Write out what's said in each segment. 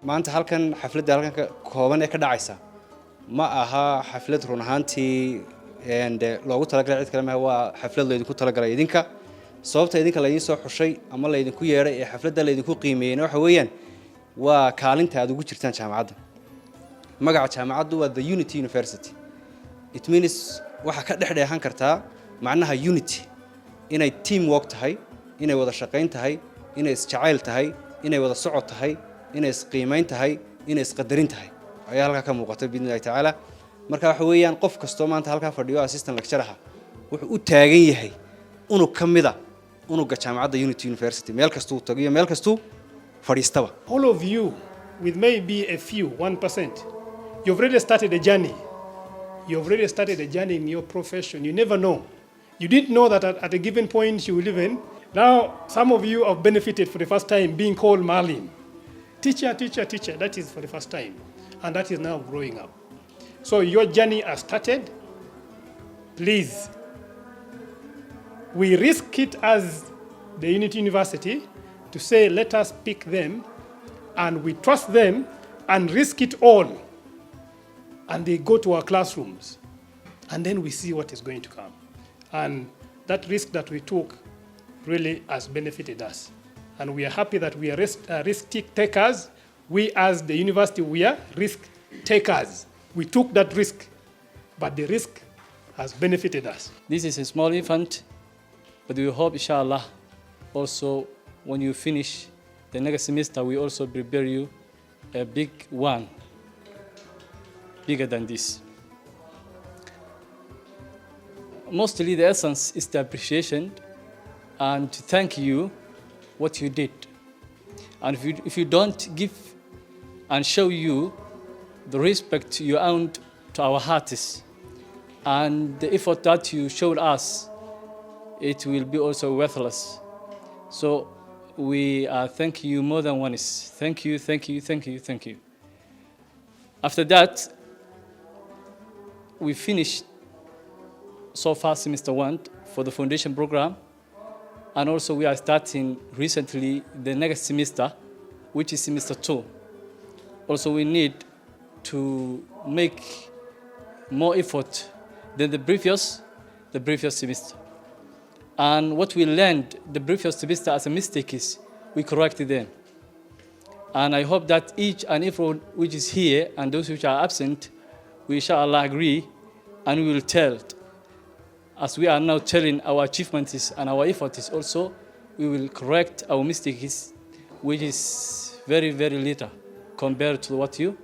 maanta halkan xafladda halkan kooban ee ka dhacaysa ma aha xaflad run ahaantii loogu talagalay cid kale ma waa xaflad la idinku talagalay idinka sababta idinka la idin soo xushay ama la idinku yeeray ee xafladda la idinku qiimeeyay waxa weeyaan waa kaalinta aad ugu jirtaan jaamacadda magaca jaamacaddu waa The Unity University it means waxa ka dhexdheehan kartaa macnaha unity inay team work tahay inay wada shaqayn tahay inay isjacayl tahay inay wada socod tahay inay isqiimeyn tahay inay isqadarin tahay ayaa halka ka muuqata biidnillaahi tacaala marka waxa weeyaan qof kasto maanta halka fadhiyo assistant lecturer wuxuu u taagan yahay unug kamida unuga jaamacadda Unity University meel kasto uu tagiyo meel kasto fadhiistaba. All of you with maybe a few 1% you've already started a journey. You've already started a journey in your profession. You never know. You didn't know that at a given point you will live in. Now, some of you have benefited for the first time being called macallin. Teacher, teacher, teacher. That is for the first time. And that is now growing up. So your journey has started. Please, we risk it as the Unity University to say, let us pick them, and we trust them and risk it all. And they go to our classrooms, and then we see what is going to come. And that risk that we took really has benefited us. And we are happy that we are risk takers. We as the university, we are risk takers. We took that risk, but the risk has benefited us. This is a small event, but we hope, inshallah, also when you finish the next semester, we also prepare you a big one, bigger than this. Mostly the essence is the appreciation and to thank you what you did. And if you don't give and show you the respect you earned to our hearts and the effort that you showed us, it will be also worthless. So we thank you more than once. Thank you, thank you, thank you, thank you. After that, we finished so far semester 1 for the foundation program, and also we are starting recently the next semester, which is semester 2. Also we need to make more effort than the previous semester. And what we learned the previous semester as a mistake is we corrected them. And I hope that each and everyone which is here and those which are absent, we inshallah agree and we will tell. As we are now telling our achievements and our efforts also, we will correct our mistakes, which is very, very little compared to what you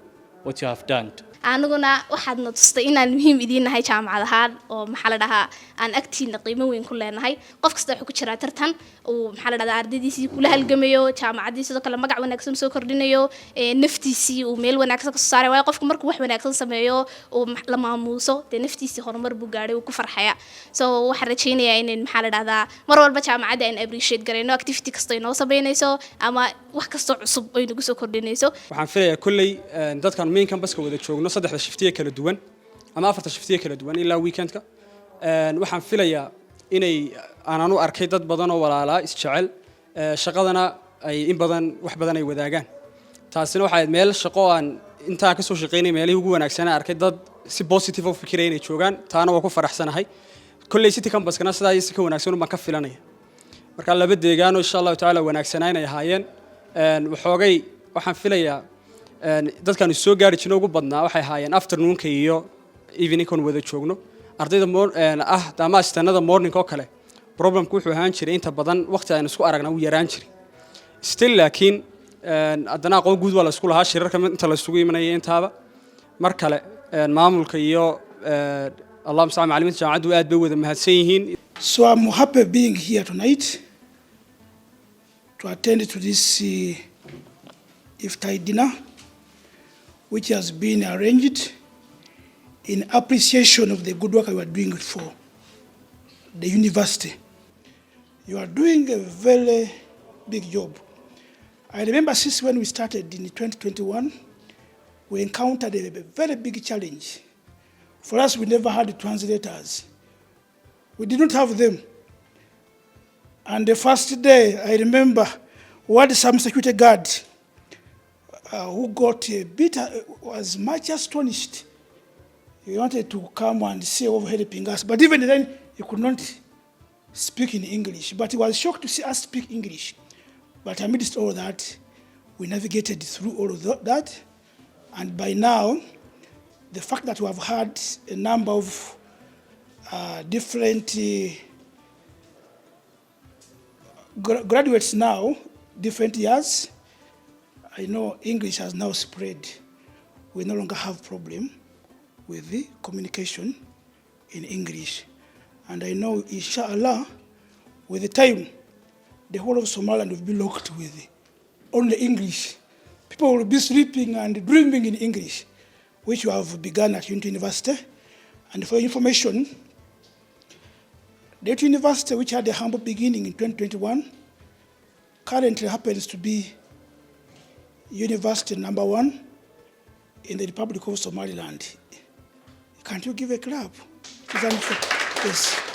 have done. anaguna waxaad na tustay inaan muhiim idin nahay jaamacad ahaan oo maxaa la dhahaa aan agtiina qiimo weyn ku leenahay qof kasta wuxuu ku jiraa tartan oo maxaa la dhahaa ardaydiisii kula halgamayo jaamacadii sidoo kale magac wanaagsan soo kordhinayo naftiisii uu meel wanaagsan ka soo saaray waayo qofku markuu wax wanaagsan sameeyo oo la maamuuso de naftiisii horumar buu gaaray uu ku farxaya so waxaan rajaynayaa in maxaa la dhahaa mar walba jaamacadda aan appreciate gareyno activity kasta inoo sameynayso ama wax kasta cusub oo inagu soo kordhinayso waxaan filayaa kulley dadkan main campus-ka wada joogno saddexda shiftiye kala duwan ama afarta shiftiye kala duwan ilaa weekend-ka waxaan filayaa inay aanan u arkay dad badan oo walaalaa isjecel shaqadana ay in badan wax badan ay wadaagaan taasina waxay meel shaqo aan intaa ka soo shaqeynay meelihii ugu wanaagsan arkay dad si positive u fikiraya inay joogaan taana waa ku faraxsanahay kulley city campus-kana sidaa si ka wanaagsan baan ka filanaya marka laba deegaan oo insha Allah taala wanaagsanaa inay ahaayeen waxoogay waxaan filayaa dadkan soo gaari jirnay ugu badnaa waxay ahaayeen afternoon-ka iyo evening-kan wada joogno ardayda damaashtanada morning oo kale problemku wuxuu ahaan jiray inta badan waqti aan isku aragna uu yaraan jiray still laakiin haddana aqoon guud waa la isku lahaa shirarka inta la isugu imanayay intaaba mar kale maamulka iyo Allah subhanahu macallimiinta jaamacaddu aad bay wada mahadsan yihiin. So I'm happy being here tonight to attend to this iftar dinner which has been arranged in appreciation of the good work you are doing for the university. You are doing a very big job. I remember since when we started in 2021, we encountered a very big challenge. For us, we never had translators. We did not have them. And the first day, I remember, we had some security guard who got a bit, was much astonished. He wanted to come and say over helping us, but even then he could not speak in English. But he was shocked to see us speak English. But amidst all that, we navigated through all of that, and by now, the fact that we have had a number of different graduates now, different years, I know English has now spread. We no longer have problem with the communication in English. And I know, inshallah, with the time, the whole of Somaliland will be locked with only English. People will be sleeping and dreaming in English, which we have begun at Unity University. And for information, the Unity University, which had a humble beginning in 2021, currently happens to be university number 1 in the Republic of Somaliland. Can't you give a clap? Yes.